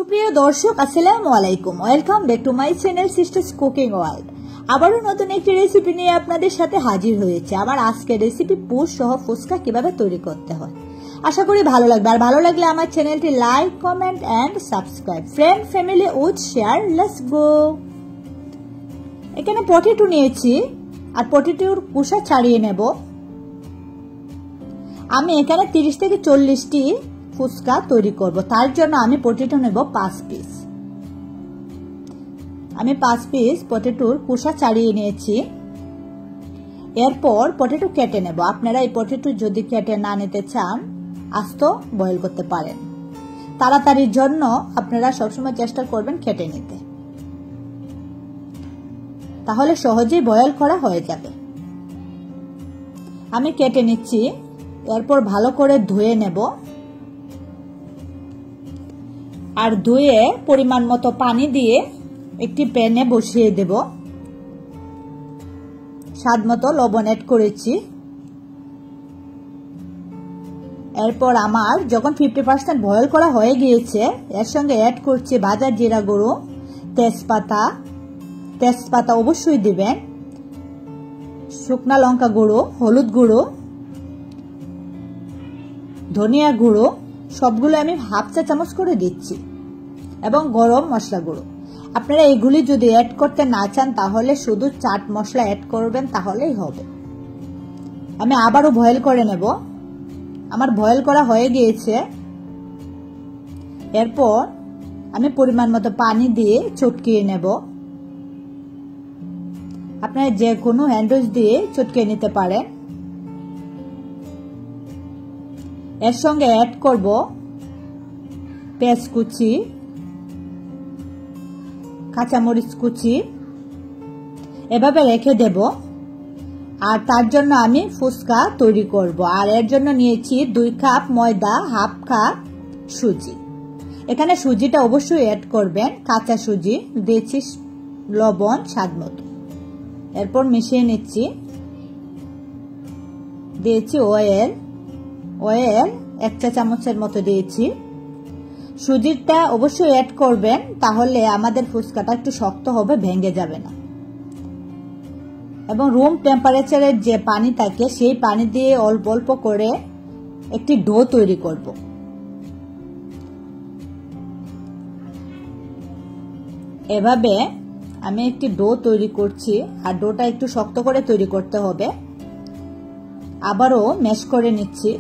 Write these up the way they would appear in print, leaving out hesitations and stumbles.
সুপ্রিয় দর্শক আসসালামু আলাইকুম, welcome back to my channel sisters cooking world. আবারও নতুন একটি রেসিপি নিয়ে আপনাদের সাথে হাজির হয়েছে। আবার আজকের রেসিপি পোস্ট সহ ফুচকা কিভাবে তৈরি করতে হয়। আশা করি ভালো লাগবে, আর ভালো লাগলে আমার চ্যানেলটি like, comment and subscribe. Friend, family with share, let's go. এখানে পটেটো নিয়েছি আর পটেটোর খোসা ছাড়িয়ে নেব। আমি এখানে 30 থেকে 40টি ফুচকা তৈরি করব, তার জন্য আমি পটেটো নেব 5 পিস। আমি 5 পিস পটেটোর খোসা ছাড়িয়ে নিয়েছি। এরপর পটেটো কেটে নেব। আপনারা এই পটেটো যদি কেটে না নিতে চান আস্ত বয়েল করতে পারেন। তাড়াতাড়ির জন্য আপনারা সবসময় চেষ্টা করবেন কেটে নিতে, তাহলে সহজেই বয়েল করা হয়ে যাবে। আমি কেটে নিচ্ছি। এরপর ভালো করে ধুয়ে নেব, আর ধুয়ে পরিমাণ মতো পানি দিয়ে একটি প্যানে বসিয়ে দেব। স্বাদ মতো লবণ অ্যাড করেছি। এরপর আমার যখন 50% বয়েল করা হয়ে গিয়েছে, এর সঙ্গে অ্যাড করছি ভাজা জিরা গুঁড়ো, তেজপাতা অবশ্যই দিবেন, শুকনা লঙ্কা গুঁড়ো, হলুদ গুঁড়ো, ধনিয়া গুঁড়ো, সবগুলো আমি হাফ চা চামচ করে দিচ্ছি, এবং গরম মশলা গুঁড়ো। আপনারা এইগুলি যদি অ্যাড করতে না চান তাহলে শুধু চাট মশলা অ্যাড করবেন, তাহলেই হবে। আমি আবারও বয়েল করে নেব। আমার বয়েল করা হয়ে গিয়েছে। এরপর আমি পরিমাণ মতো পানি দিয়ে চটকিয়ে নেব। আপনারা যে কোনো হ্যান্ড উইচ দিয়ে চটকিয়ে নিতে পারেন। এর সঙ্গে অ্যাড করব পেঁয়াজ কুচি, কাঁচামরিচ কুচি, এভাবে রেখে দেব। আর তার জন্য আমি ফুচকা তৈরি করব। আর এর জন্য নিয়েছি 2 কাপ ময়দা, হাফ কাপ সুজি। এখানে সুজিটা অবশ্যই অ্যাড করবেন, কাঁচা সুজি। দিয়েছি লবণ স্বাদ মতো। এরপর মিশিয়ে নিচ্ছি। দিয়েছি অয়েল 1 চা চামচের মতো দিয়েছি। সুজিটা অবশ্যই অ্যাড করবেন, তাহলে আমাদের ফুচকাটা একটু শক্ত হবে, ভেঙে যাবে না। এবং রুম টেম্পারেচারের যে পানি থাকে সেই পানি দিয়ে অল্প অল্প করে একটি ডো তৈরি করব। এভাবে আমি একটি ডো তৈরি করছি, আর ডোটা একটু শক্ত করে তৈরি করতে হবে। আবারও ম্যাশ করে নিচ্ছি।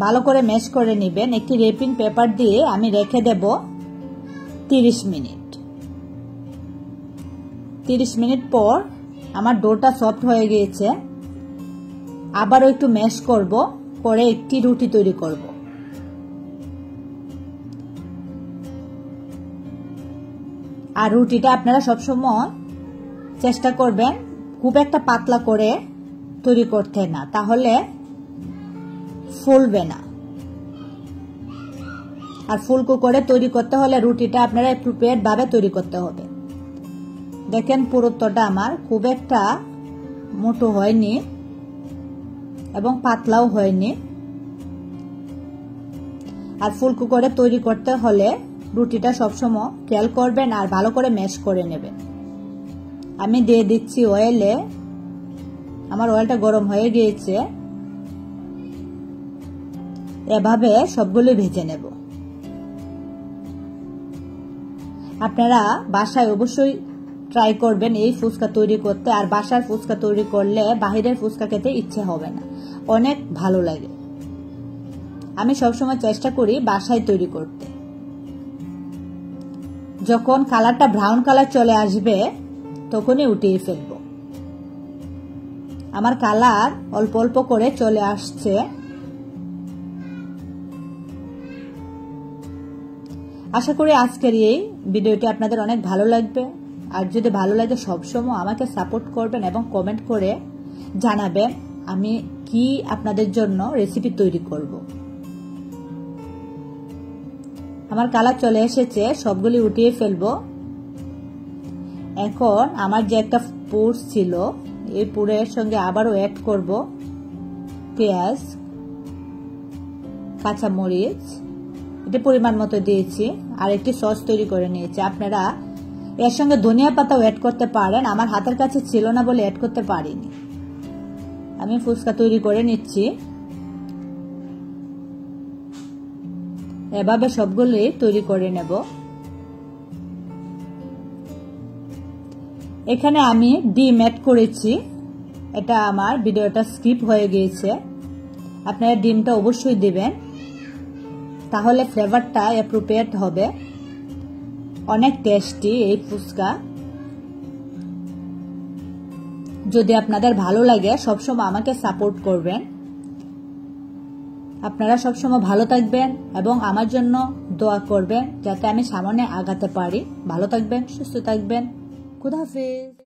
ভালো করে ম্যাশ করে নেবেন। একটি রেপিং পেপার দিয়ে আমি রেখে দেব 30 মিনিট। 30 মিনিট পর আমার ডোটা সফট হয়ে গিয়েছে। আবারও একটু ম্যাশ করব, করে একটি রুটি তৈরি করব। আর রুটিটা আপনারা সবসময় চেষ্টা করবেন খুব একটা পাতলা করে তৈরি করতে না, তাহলে ফুলবে না। আর ফুলকো করে তৈরি করতে হলে রুটিটা আপনারা প্রিপেয়ার্ড ভাবে তৈরি করতে হবে। দেখেন পুরুত্বটা আমার খুব একটা মোটো হয়নি এবং পাতলাও হয়নি। আর ফুলকো করে তৈরি করতে হলে রুটিটা সবসময় খেয়াল করবেন আর ভালো করে ম্যাশ করে নেবেন। আমি দিয়ে দিচ্ছি অয়েলে। আমার অয়েলটা গরম হয়ে গিয়েছে। এভাবে সবগুলো ভেজে নেব। আপনারা বাসায় অবশ্যই ট্রাই করবেন এই ফুচকা তৈরি করতে। আর বাসার ফুচকা তৈরি করলে বাহিরের ফুচকা খেতে ইচ্ছে হবে না, অনেক ভালো লাগে। আমি সবসময় চেষ্টা করি বাসায় তৈরি করতে। যখন কালারটা ব্রাউন কালার চলে আসবে তখনই উঠিয়ে ফেলবো। আমার কালার অল্প অল্প করে চলে আসছে। আশা করি আজকের এই ভিডিওটি আপনাদের অনেক ভালো লাগবে। আর যদি ভালো লাগে সবসময় আমাকে সাপোর্ট করবেন এবং কমেন্ট করে জানাবেন আমি কি আপনাদের জন্য রেসিপি তৈরি করব। আমার কালার চলে এসেছে, সবগুলি উঠিয়ে ফেলবো। এখন আমার যে একটা পুর ছিল, এই পুরের সঙ্গে আবারও অ্যাড করব পেঁয়াজ, কাঁচামরিচ, এটা পরিমাণ মতো দিয়েছি। আর একটি সস তৈরি করে নিয়েছি। আপনারা এর সঙ্গে ধনিয়া পাতাও অ্যাড করতে পারেন, আমার হাতের কাছে ছিল না বলে অ্যাড করতে পারিনি। আমি ফুচকা তৈরি করে নিচ্ছি। এভাবে সবগুলোই তৈরি করে নেব। এখানে আমি ডিম অ্যাড করেছি, এটা আমার ভিডিওটা স্কিপ হয়ে গিয়েছে। আপনারা ডিমটা অবশ্যই দিবেন, তাহলে ফ্লেভারটা অ্যাপ্রোপ্রিয়েট হবে। অনেক টেস্টি এই ফুচকা। যদি আপনাদের ভালো লাগে সবসময় আমাকে সাপোর্ট করবেন। আপনারা সবসময় ভালো থাকবেন এবং আমার জন্য দোয়া করবেন যাতে আমি সামনে আগাতে পারি। ভালো থাকবেন, সুস্থ থাকবেন। খুদা হাফেজ।